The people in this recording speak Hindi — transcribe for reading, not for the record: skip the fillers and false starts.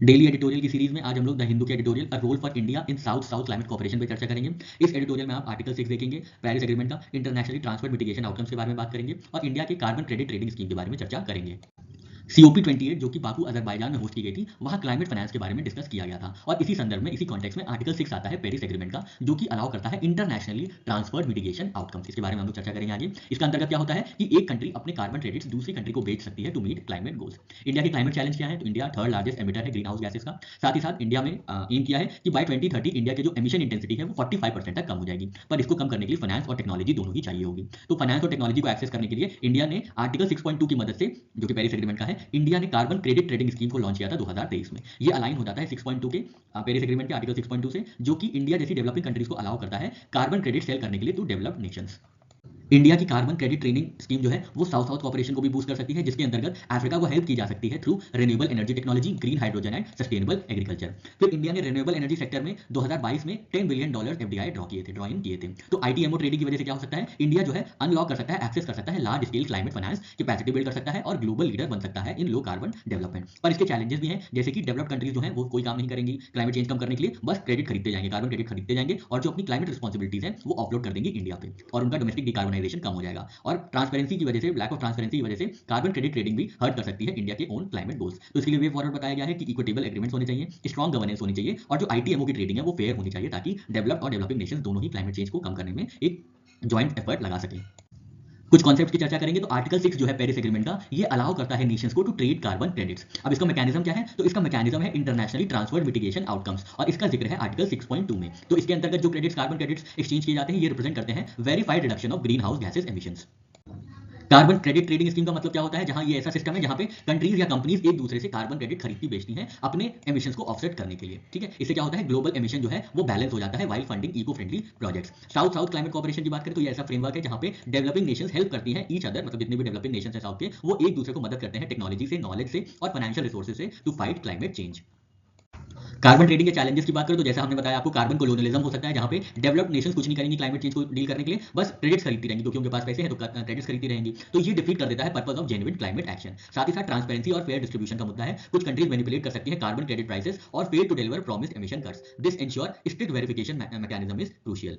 डेली एडिटोरियल की सीरीज में आज हम लोग द हिंदू के editorial a role for India in south south climate cooperation पे चर्चा करेंगे। इस एडिटोरियल में आप आर्टिकल 6 देखेंगे, पेरिस एग्रीमेंट का इंटरनेशनली ट्रांसफर्ड मिटिगेशन आउटकम्स के बारे में बात करेंगे और इंडिया के कार्बन क्रेडिट ट्रेडिंग स्कीम के बारे में चर्चा करेंगे। COP28 जो कि बाकू अजरबैजान में होस्ट की गई थी, वहां क्लाइमेट फाइनेंस के बारे में डिस्कस किया गया था और इसी संदर्भ में इसी कॉन्टेक्स्ट में आर्टिकल 6 आता है पेरिस एग्रीमेंट का, जो कि अलाउ करता है इंटरनेशनली ट्रांसफर्ड मिटिगेशन आउटकम्स। इसके बारे में हम लोग चर्चा करेंगे आगे। इसका अंतर्गत क्या होता है कि एक कंट्री अपने कार्बन क्रेडिट्स दूसरी कंट्री को बेच सकती है to meet climate goals. India के क्लाइमेट चैलेंज क्या है? तो इंडिया थर्ड लार्जेस्ट एमिटर है ग्रीन हाउस गैसेस का। साथ ही साथ इंडिया में एम किया है कि बाय 2030 इंडिया के जो एमिशन इंटेंसिटी है वो 45% तक कम हो जाएगी, पर इसको कम करने के लिए फाइनेंस और टेक्नोलॉजी दोनों ही चाहिए होगी। तो फाइनेंस और टेक्नोलॉजी को एक्सेस करने के लिए इंडिया ने आर्टिकल 6.2 की मदद से, जो कि पेरिस एग्रीमेंट का है, इंडिया ने कार्बन क्रेडिट ट्रेडिंग स्कीम को लॉन्च किया था 2023 में। ये अलाइन हो जाता है 6.2 के पेरिस एग्रीमेंट के आर्टिकल 6.2 से, जो कि इंडिया जैसी डेवलपिंग कंट्रीज को अलाउ करता है कार्बन क्रेडिट सेल करने के लिए टू डेवलप्ड नेशंस। इंडिया की कार्बन क्रेडिट ट्रेडिंग स्कीम जो है वो साउथ साउथ कॉपरेशन को भी बूस्ट कर सकती है, जिसके अंतर्गत अफ्रीका को हेल्प की जा सकती है through renewable energy technology, green hydrogen and sustainable agriculture. फिर इंडिया ने रिन्यूएबल एनर्जी सेक्टर में 2022 में $10 बिलियन FDI ड्रॉ इन किए थे। तो आईटीएमओ ट्रेडिंग की वजह से क्या हो सकता है? इंडिया जो है अनलॉक कर सकता है, एक्सेस कर सकता है large scale climate finance, capacity build कर सकता है और ग्लोबल लीडर बन सकता है इन लो कार्बन डेवलपमेंट। पर इसके चैलेंजेस भी हैं, जैसे कि डेवलप्ड कंट्रीज जो है वो कोई काम नहीं करेंगी क्लाइमेट चेंज कम करने के लिए, बस क्रेडिट खरीदते जाएंगे, कार्बन क्रेडिट खरीदते जाएंगे और जो अपनी क्लाइमेट रिस्पॉन्सिबिलिटीज है वो ऑफलोड कर देंगे इंडिया पे और उनका डोमेस्टिक डिकार्बोनाइजेशन कम हो जाएगा। और ट्रांसपेरेंसी की वजह से, लैक ऑफ ट्रांसपेरेंसी की वजह से कार्बन क्रेडिट ट्रेडिंग भी हर्ट कर सकती है इंडिया के ओन क्लाइमेट गोल्स। तो इसके लिए वे फॉरवर्ड बताया गया है कि इक्विटेबल एग्रीमेंट्स होने चाहिए, स्ट्रॉन्ग गवर्नेंस होनी चाहिए और जो आईटीएमओ की ट्रेडिंग है वो फेयर होनी चाहिए, ताकि डेवलप्ड और डेवलपिंग नेशंस दोनों ही क्लाइमेट चेंज को कम करने में एक जॉइंट एफर्ट लगा सकें। कुछ कॉन्सेप्ट्स की चर्चा करेंगे। तो आर्टिकल 6 जो है पेरिस एग्रीमेंट का, ये अलाउ करता है नेशंस को टू ट्रेड कार्बन क्रेडिट्स। अब इसका मैकेनिज्म क्या है? तो इसका मैकेनिज्म है इंटरनेशनली ट्रांसफर्ड मिटिगेशन आउटकम्स और इसका जिक्र है आर्टिकल 6.2 में। तो इसके अंतर्गत जो क्रेडिट्स, कार्बन क्रेडिट्स एक्सचेंज किए जाते हैं, ये रिप्रेजेंट करते हैं verified reduction of green house gases emissions. Carbon credit trading scheme का मतलब क्या होता है? जहां ये ऐसा सिस्टम है जहां पे कंट्रीज या कंपनीज एक दूसरे से कार्बन क्रेडिट खरीदती बेचती हैं अपने एमिशंस को ऑफसेट करने के लिए। ठीक है, इससे क्या होता है? ग्लोबल एमिशन जो है वो बैलेंस हो जाता है while funding eco friendly projects. South south climate cooperation की बात करें तो ये ऐसा फ्रेमवर्क है जहां पे डेवलपिंग नेशंस हेल्प करती हैं ईच अदर, मतलब जितने भी डेवलपिंग नेशंस है साउथ के, वो एक दूसरे को मदद करते हैं टेक्नोलॉजी से, नॉलेज से और फाइनेंशियल रिसोर्सेज से to fight climate change. Carbon trading के चैलेंजेस की बात करें तो जैसा हमने बताया आपको, कार्बन कोलोनियलिज्म हो सकता है जहां पे डेवलप्ड नेशंस कुछ नहीं करेंगी क्लाइमेट चेंज को डील करने के लिए, बस क्रेडिट्स खरीदती रहेंगी क्योंकि उनके पास पैसे हैं तो क्रेडिट्स खरीदती रहेंगी। तो ये डिफीट कर देता है purpose of genuine climate action. साथ ही साथ ट्रांसपेरेंसी और फेयर डिस्ट्रीब्यूशन का मुद्दा है। कुछ कंट्रीज मैनिपुलेट कर सकती है कार्बन क्रेडिट प्राइसेस और fail to deliver promised emission cuts. This ensure strict verification mechanism is crucial.